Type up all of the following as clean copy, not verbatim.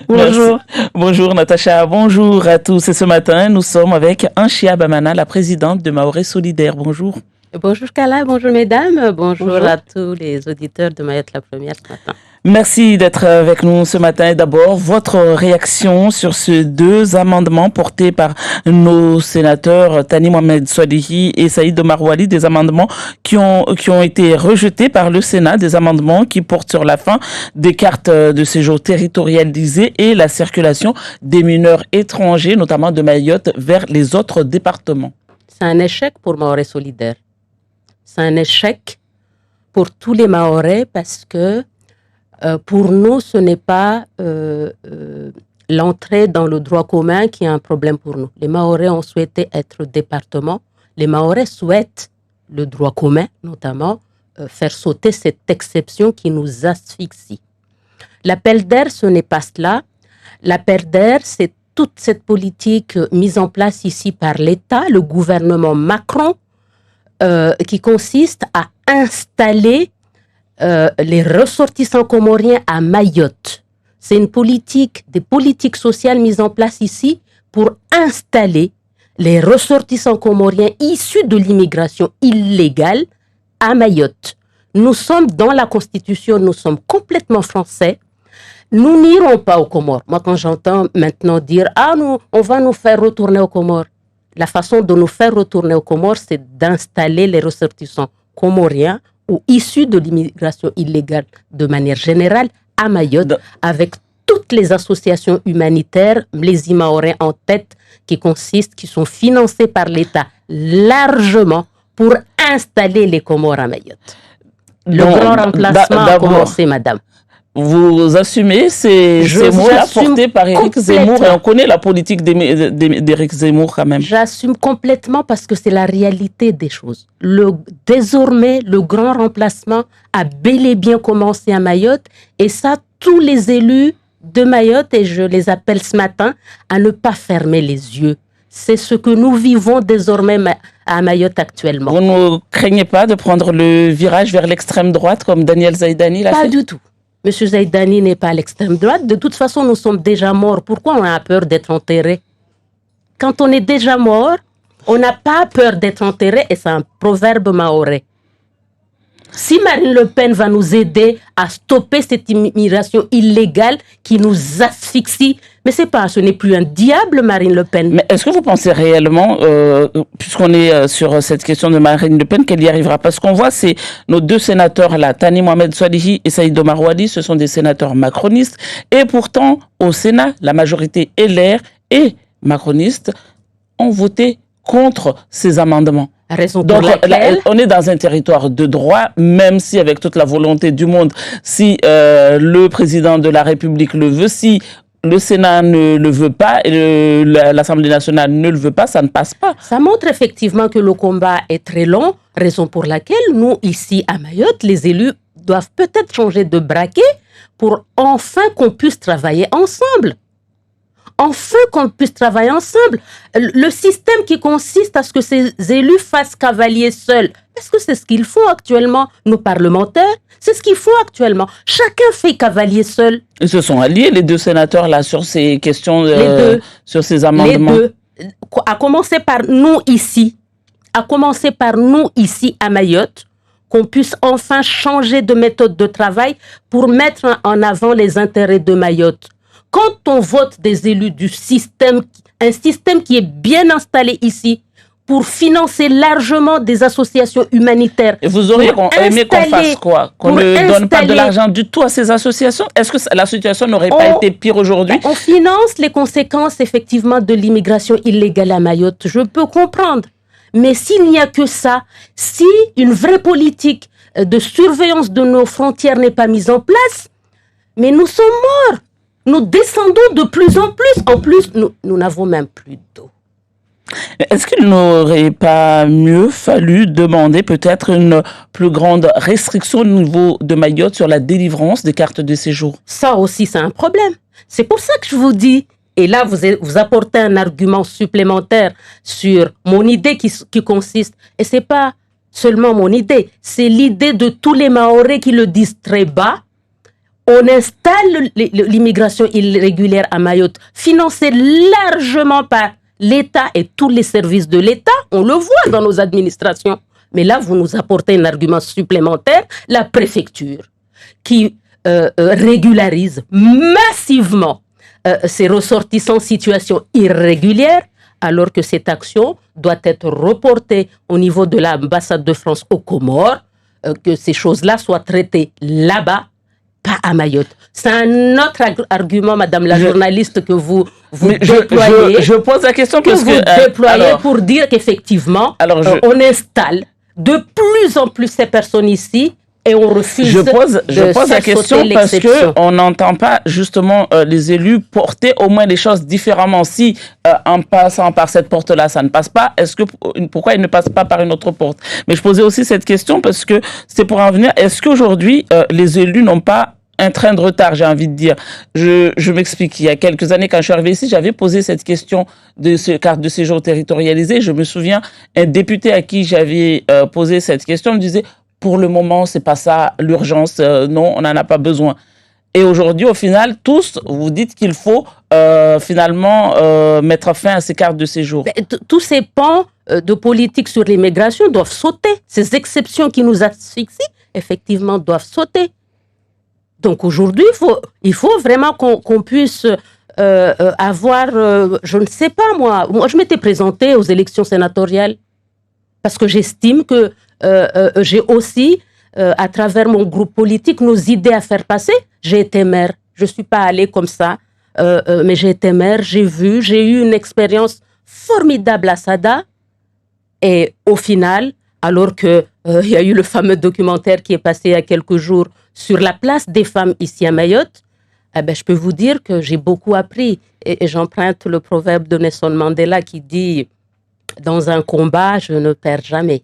Bonjour. Bonjour Natacha, bonjour à tous. Et ce matin, nous sommes avec Anchia Bamana, la présidente de Mahorais Solidaire. Bonjour. Bonjour Kala, bonjour mesdames, bonjour à tous les auditeurs de Mayotte la Première ce matin. Merci d'être avec nous ce matin. D'abord, votre réaction sur ces deux amendements portés par nos sénateurs Tani Mohamed Swadihi et Saïd Omar Wali, des amendements qui ont été rejetés par le Sénat, des amendements qui portent sur la fin des cartes de séjour territorialisées et la circulation des mineurs étrangers, notamment de Mayotte, vers les autres départements. C'est un échec pour Mahorais Solidaire. C'est un échec pour tous les Mahorais parce que pour nous, ce n'est pas l'entrée dans le droit commun qui est un problème pour nous. Les Mahorais ont souhaité être département. Les Mahorais souhaitent le droit commun, notamment faire sauter cette exception qui nous asphyxie. L'appel d'air, ce n'est pas cela. L'appel d'air, c'est toute cette politique mise en place ici par l'État, le gouvernement Macron, qui consiste à installer les ressortissants comoriens à Mayotte. C'est une politique, des politiques sociales mises en place ici pour installer les ressortissants comoriens issus de l'immigration illégale à Mayotte. Nous sommes dans la Constitution, nous sommes complètement français. Nous n'irons pas aux Comores. Moi, quand j'entends maintenant dire « Ah, on va nous faire retourner aux Comores », la façon de nous faire retourner aux Comores, c'est d'installer les ressortissants comoriens ou issus de l'immigration illégale de manière générale à Mayotte, avec toutes les associations humanitaires, les Imaorais en tête, qui sont financées par l'État largement pour installer les Comores à Mayotte. Le grand remplacement a commencé, madame. Vous assumez ces mots-là portés par Éric Zemmour, et on connaît la politique d'Éric Zemmour quand même. J'assume complètement parce que c'est la réalité des choses. Désormais, le grand remplacement a bel et bien commencé à Mayotte, et ça, tous les élus de Mayotte, et je les appelle ce matin, à ne pas fermer les yeux. C'est ce que nous vivons désormais à Mayotte actuellement. Vous ne craignez pas de prendre le virage vers l'extrême droite comme Daniel Zaïdani l'a fait? Pas du tout. Monsieur Zaïdani n'est pas à l'extrême droite. De toute façon, nous sommes déjà morts. Pourquoi on a peur d'être enterré? Quand on est déjà mort, on n'a pas peur d'être enterré, et c'est un proverbe mahorais. Si Marine Le Pen va nous aider à stopper cette immigration illégale qui nous asphyxie, mais ce n'est plus un diable, Marine Le Pen. Mais est-ce que vous pensez réellement, puisqu'on est sur cette question de Marine Le Pen, qu'elle y arrivera? Parce qu'on voit, c'est nos deux sénateurs là, Tani Mohamed Swadihi et Saïd Omar Wali, ce sont des sénateurs macronistes, et pourtant, au Sénat, la majorité LR et macronistes ont voté contre ces amendements. Donc, on est dans un territoire de droit, même si avec toute la volonté du monde, si le président de la République le veut, si le Sénat ne le veut pas et l'Assemblée nationale ne le veut pas, ça ne passe pas. Ça montre effectivement que le combat est très long, raison pour laquelle nous, ici à Mayotte, les élus doivent peut-être changer de braquet pour enfin qu'on puisse travailler ensemble. Enfin qu'on puisse travailler ensemble. Le système qui consiste à ce que ces élus fassent cavalier seul, est-ce que c'est ce qu'ils font actuellement, nos parlementaires? C'est ce qu'ils font actuellement. Chacun fait cavalier seul. Ils se sont alliés, les deux sénateurs, là, sur ces questions, sur ces amendements. Les deux. À commencer par nous ici. À commencer par nous ici à Mayotte, qu'on puisse enfin changer de méthode de travail pour mettre en avant les intérêts de Mayotte. Quand on vote des élus du système, un système qui est bien installé ici, pour financer largement des associations humanitaires. Et vous auriez aimé qu'on fasse quoi? Qu'on ne donne pas de l'argent du tout à ces associations? Est-ce que la situation n'aurait pas été pire aujourd'hui? On finance les conséquences, effectivement, de l'immigration illégale à Mayotte. Je peux comprendre. Mais s'il n'y a que ça, si une vraie politique de surveillance de nos frontières n'est pas mise en place, mais nous sommes morts. Nous descendons de plus en plus. En plus, nous n'avons même plus d'eau. Est-ce qu'il n'aurait pas mieux fallu demander peut-être une plus grande restriction au niveau de Mayotte sur la délivrance des cartes de séjour? Ça aussi, c'est un problème. C'est pour ça que je vous dis, et là, vous apportez un argument supplémentaire sur mon idée qui consiste, et ce n'est pas seulement mon idée, c'est l'idée de tous les Mahorais qui le disent très bas. On installe l'immigration irrégulière à Mayotte, financée largement par l'État et tous les services de l'État. On le voit dans nos administrations. Mais là, vous nous apportez un argument supplémentaire, la préfecture, qui régularise massivement ces ressortissants en situation irrégulière, alors que cette action doit être reportée au niveau de l'ambassade de France aux Comores, que ces choses-là soient traitées là-bas, pas à Mayotte. C'est un autre argument, Madame la journaliste, que vous déployez. Je pose la question parce que vous déployez pour dire qu'effectivement, on installe de plus en plus ces personnes ici et on refuse je pose la question parce qu'on n'entend pas justement les élus porter au moins les choses différemment. Si en passant par cette porte-là, ça ne passe pas, pourquoi ils ne passent pas par une autre porte? Mais je posais aussi cette question parce que c'est pour en venir. Est-ce qu'aujourd'hui, les élus n'ont pas un train de retard, j'ai envie de dire. Je m'explique. Il y a quelques années, quand je suis arrivé ici, j'avais posé cette question de ce carte de séjour territorialisé. Je me souviens, un député à qui j'avais posé cette question me disait, pour le moment, c'est pas ça l'urgence. Non, on n'en a pas besoin. Et aujourd'hui, au final, tous, vous dites qu'il faut finalement mettre fin à ces cartes de séjour. Tous ces pans de politique sur l'immigration doivent sauter. Ces exceptions qui nous asphyxient, effectivement, doivent sauter. Donc aujourd'hui, il faut vraiment qu'on puisse avoir, je ne sais pas moi je m'étais présentée aux élections sénatoriales parce que j'estime que j'ai aussi, à travers mon groupe politique, nos idées à faire passer. J'ai été maire, je ne suis pas allée comme ça, mais j'ai été maire, j'ai eu une expérience formidable à Sada et au final, alors qu'il y a eu le fameux documentaire qui est passé il y a quelques jours sur la place des femmes ici à Mayotte, je peux vous dire que j'ai beaucoup appris. Et j'emprunte le proverbe de Nelson Mandela qui dit « Dans un combat, je ne perds jamais.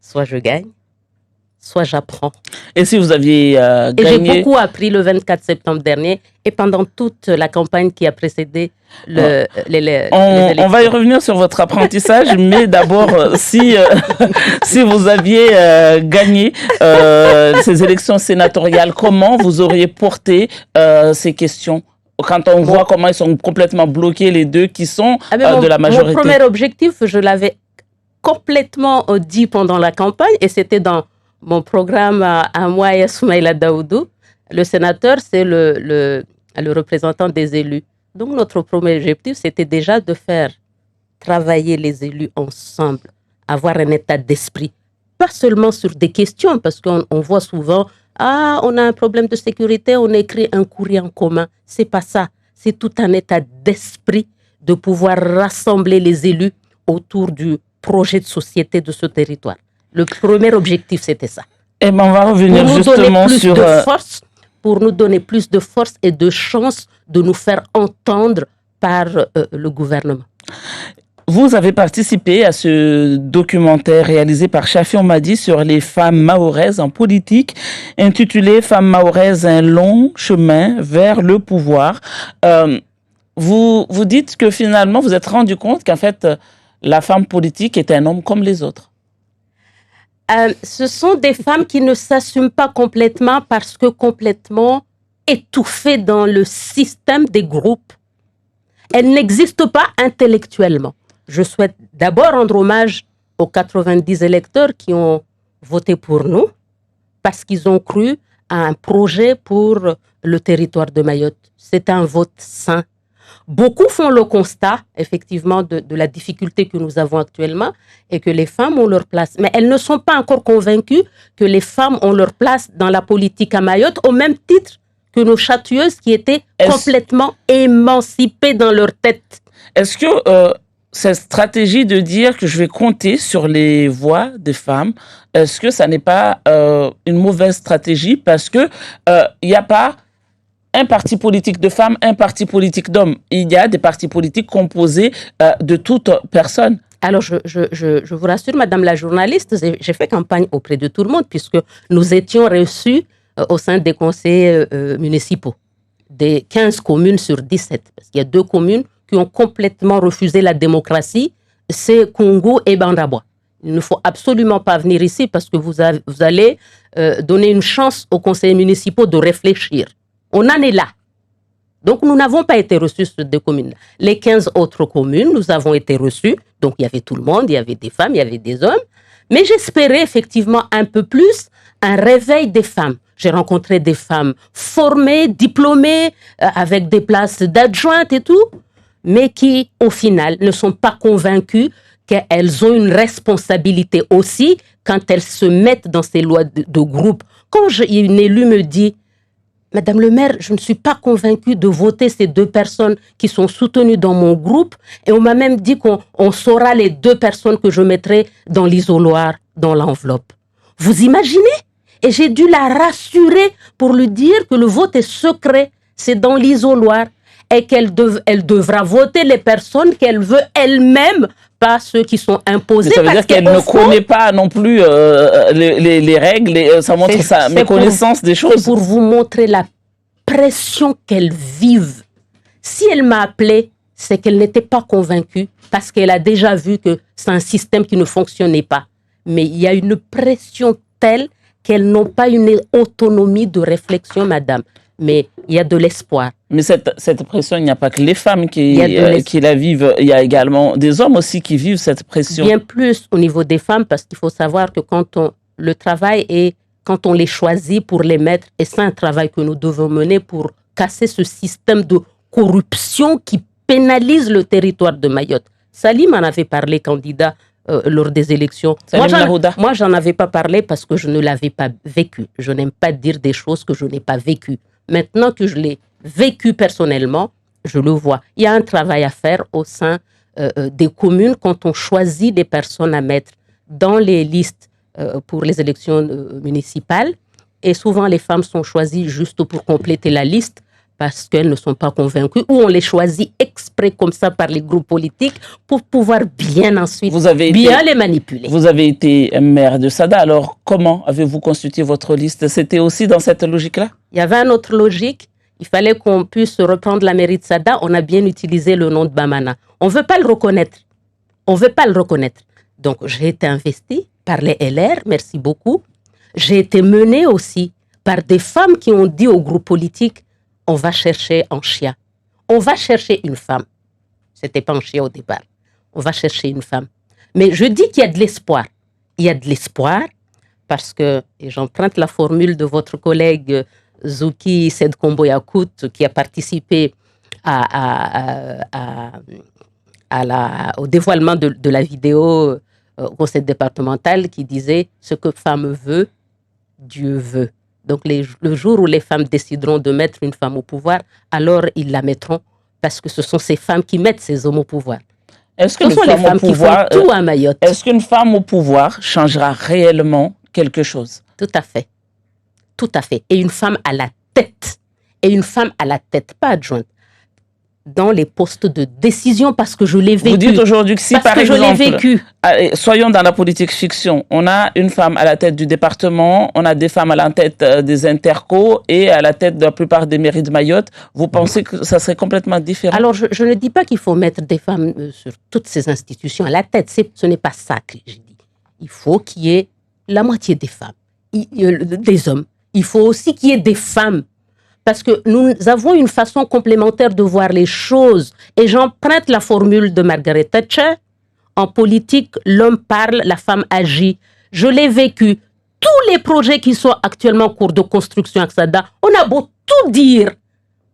Soit je gagne, soit j'apprends. » Et si vous aviez gagné... Et j'ai beaucoup appris le 24 septembre dernier et pendant toute la campagne qui a précédé les élections. On va y revenir sur votre apprentissage, mais d'abord, si vous aviez gagné ces élections sénatoriales, comment vous auriez porté ces questions quand on voit comment ils sont complètement bloqués, les deux qui sont de la majorité? Mon premier objectif, je l'avais complètement dit pendant la campagne et c'était dans mon programme à moi et à Soumaïla Daoudou. Le sénateur, c'est le représentant des élus. Donc, notre premier objectif, c'était déjà de faire travailler les élus ensemble, avoir un état d'esprit, pas seulement sur des questions, parce qu'on voit souvent, on a un problème de sécurité, on écrit un courrier en commun. C'est pas ça. C'est tout un état d'esprit de pouvoir rassembler les élus autour du projet de société de ce territoire. Le premier objectif, c'était ça. Et on va revenir justement sur... Pour nous donner plus de force et de chance de nous faire entendre par le gouvernement. Vous avez participé à ce documentaire réalisé par Chafi Omadi sur les femmes mahoraises en politique, intitulé « Femmes mahoraises, un long chemin vers le pouvoir ». Vous dites que finalement, vous êtes rendu compte qu'en fait, la femme politique est un homme comme les autres. Ce sont des femmes qui ne s'assument pas complètement parce que complètement étouffées dans le système des groupes. Elles n'existent pas intellectuellement. Je souhaite d'abord rendre hommage aux 90 électeurs qui ont voté pour nous parce qu'ils ont cru à un projet pour le territoire de Mayotte. C'est un vote sain. Beaucoup font le constat, effectivement, de la difficulté que nous avons actuellement et que les femmes ont leur place. Mais elles ne sont pas encore convaincues que les femmes ont leur place dans la politique à Mayotte au même titre que nos châtilleuses qui étaient complètement émancipées dans leur tête. Est-ce que cette stratégie de dire que je vais compter sur les voix des femmes, est-ce que ça n'est pas une mauvaise stratégie parce que il n'y a pas un parti politique de femmes, un parti politique d'hommes. Il y a des partis politiques composés de toutes personnes. Alors, je vous rassure, Madame la journaliste, j'ai fait campagne auprès de tout le monde puisque nous étions reçus au sein des conseils municipaux, des 15 communes sur 17. Parce qu'il y a 2 communes qui ont complètement refusé la démocratie, c'est Congo et Bandabois. Il ne faut absolument pas venir ici parce que vous allez donner une chance aux conseillers municipaux de réfléchir. On en est là. Donc, nous n'avons pas été reçus sur ces 2 communes. Les 15 autres communes, nous avons été reçus. Donc, il y avait tout le monde, il y avait des femmes, il y avait des hommes. Mais j'espérais effectivement un peu plus un réveil des femmes. J'ai rencontré des femmes formées, diplômées, avec des places d'adjointes et tout, mais qui, au final, ne sont pas convaincues qu'elles ont une responsabilité aussi quand elles se mettent dans ces lois de groupe. Quand une élue me dit « Madame le maire, je ne suis pas convaincue de voter ces 2 personnes qui sont soutenues dans mon groupe » et on m'a même dit qu'on saura les 2 personnes que je mettrai dans l'isoloir, dans l'enveloppe. Vous imaginez? Et j'ai dû la rassurer pour lui dire que le vote est secret, c'est dans l'isoloir et qu'elle devra voter les personnes qu'elle veut elle-même, pas ceux qui sont imposés. Mais ça veut dire qu'elle ne connaît pas non plus les règles, ça montre sa méconnaissance des choses. C'est pour vous montrer la pression qu'elles vivent. Si elle m'a appelée, c'est qu'elle n'était pas convaincue parce qu'elle a déjà vu que c'est un système qui ne fonctionnait pas. Mais il y a une pression telle qu'elles n'ont pas une autonomie de réflexion, madame. Mais il y a de l'espoir. Mais cette pression, il n'y a pas que les femmes qui la vivent, il y a également des hommes aussi qui vivent cette pression. Bien plus au niveau des femmes, parce qu'il faut savoir que le travail est, quand on les choisit pour les mettre, et c'est un travail que nous devons mener pour casser ce système de corruption qui pénalise le territoire de Mayotte. Salim en avait parlé, candidat, lors des élections. Moi, j'en avais pas parlé parce que je ne l'avais pas vécu. Je n'aime pas dire des choses que je n'ai pas vécues. Maintenant que je l'ai vécu personnellement, je le vois. Il y a un travail à faire au sein des communes quand on choisit des personnes à mettre dans les listes pour les élections municipales. Et souvent, les femmes sont choisies juste pour compléter la liste parce qu'elles ne sont pas convaincues, ou on les choisit exprès comme ça par les groupes politiques pour pouvoir bien ensuite les manipuler. Vous avez été maire de Sada, alors comment avez-vous constitué votre liste? C'était aussi dans cette logique-là? Il y avait une autre logique. Il fallait qu'on puisse reprendre la mairie de Sada. On a bien utilisé le nom de Bamana. On ne veut pas le reconnaître. On ne veut pas le reconnaître. Donc, j'ai été investie par les LR, merci beaucoup. J'ai été menée aussi par des femmes qui ont dit au groupe politique: on va chercher un chien. On va chercher une femme. Ce n'était pas un chien au départ. On va chercher une femme. Mais je dis qu'il y a de l'espoir. Il y a de l'espoir parce que, et j'emprunte la formule de votre collègue Zouki Sedkombo Yakout, qui a participé au dévoilement de la vidéo au conseil départemental, qui disait « Ce que femme veut, Dieu veut ». Donc, le jour où les femmes décideront de mettre une femme au pouvoir, alors ils la mettront parce que ce sont ces femmes qui mettent ces hommes au pouvoir. Ce sont les femmes qui font tout à Mayotte. Est-ce qu'une femme au pouvoir changera réellement quelque chose? Tout à fait. Tout à fait. Et une femme à la tête. Et une femme à la tête, pas adjointe. Dans les postes de décision, parce que je l'ai vécu. Vous dites aujourd'hui que si, par exemple, je l'ai vécu. Soyons dans la politique fiction, on a une femme à la tête du département, on a des femmes à la tête des intercos et à la tête de la plupart des mairies de Mayotte, vous pensez que ça serait complètement différent? Alors, je ne dis pas qu'il faut mettre des femmes sur toutes ces institutions à la tête, ce n'est pas ça que je dis. Il faut qu'il y ait la moitié des femmes, des hommes. Il faut aussi qu'il y ait des femmes. Parce que nous avons une façon complémentaire de voir les choses. Et j'emprunte la formule de Margaret Thatcher. En politique, l'homme parle, la femme agit. Je l'ai vécu. Tous les projets qui sont actuellement en cours de construction à Sada, on a beau tout dire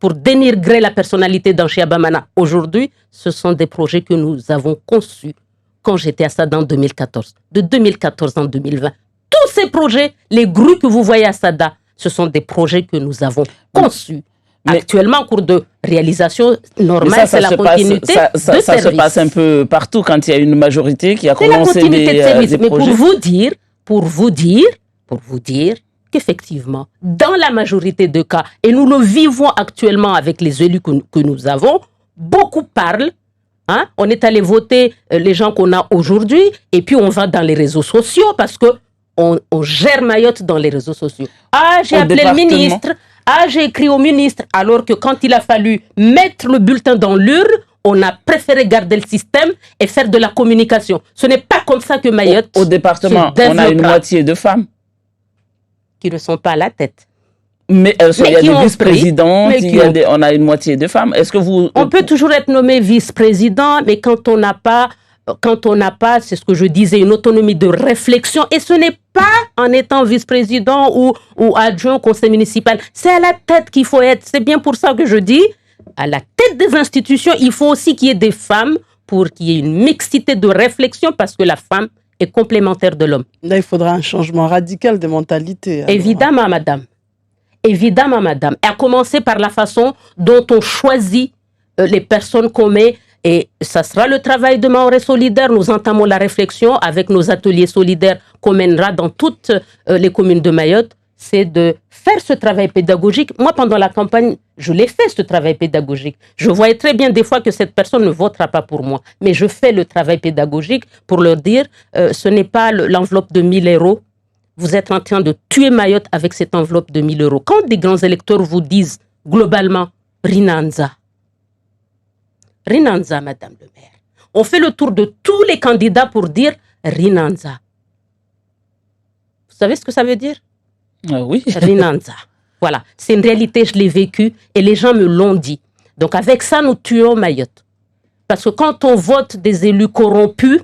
pour dénigrer la personnalité d'Anchia Bamana. Aujourd'hui, ce sont des projets que nous avons conçus quand j'étais à Sada en 2014. De 2014 en 2020. Tous ces projets, les grues que vous voyez à Sada, ce sont des projets que nous avons conçus. Mais actuellement, en cours de réalisation normale, c'est la continuité de service. Ça se passe un peu partout quand il y a une majorité qui a commencé des projets. Mais pour vous dire qu'effectivement, dans la majorité de cas, et nous le vivons actuellement avec les élus que nous avons, beaucoup parlent. Hein? On est allé voter les gens qu'on a aujourd'hui, et puis on va dans les réseaux sociaux parce que on gère Mayotte dans les réseaux sociaux. Ah, j'ai appelé le ministre. Ah, j'ai écrit au ministre. Alors que quand il a fallu mettre le bulletin dans l'urne, On a préféré garder le système et faire de la communication. Ce n'est pas comme ça que Mayotte Au département, on a une moitié de femmes. Qui ne sont pas à la tête. Mais il y a des vice-présidentes, on a une moitié de femmes. Est-ce que vous... On peut toujours être nommé vice-président, mais quand on n'a pas, c'est ce que je disais, une autonomie de réflexion, et ce n'est pas en étant vice-président ou adjoint au conseil municipal. C'est à la tête qu'il faut être. C'est bien pour ça que je dis, à la tête des institutions, il faut aussi qu'il y ait des femmes pour qu'il y ait une mixité de réflexion, parce que la femme est complémentaire de l'homme. Là, il faudra un changement radical de mentalité. Alors. Évidemment, madame. Évidemment, madame. Et à commencer par la façon dont on choisit les personnes qu'on met. Et ça sera le travail de Mahorais Solidaire. Nous entamons la réflexion avec nos ateliers solidaires qu'on mènera dans toutes les communes de Mayotte. C'est de faire ce travail pédagogique. Moi, pendant la campagne, je l'ai fait, ce travail pédagogique. Je voyais très bien des fois que cette personne ne votera pas pour moi. Mais je fais le travail pédagogique pour leur dire, ce n'est pas l'enveloppe de 1 000 euros. Vous êtes en train de tuer Mayotte avec cette enveloppe de 1 000 euros. Quand des grands électeurs vous disent, globalement, Rinanza, madame le maire, on fait le tour de tous les candidats pour dire Rinanza. Vous savez ce que ça veut dire? Oui. Rinanza. Voilà, c'est une réalité, je l'ai vécu et les gens me l'ont dit. Donc avec ça, nous tuons Mayotte. Parce que quand on vote des élus corrompus,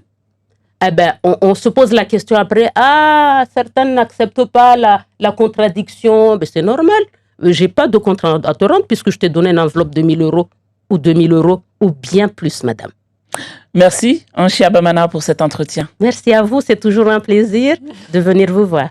eh ben, on se pose la question après, certains n'acceptent pas la contradiction. Ben, c'est normal, je n'ai pas de compte à te rendre puisque je t'ai donné une enveloppe de 1 000 euros ou 2 000 euros ou bien plus, madame. Merci, Anchi Abamana, pour cet entretien. Merci à vous, c'est toujours un plaisir de venir vous voir.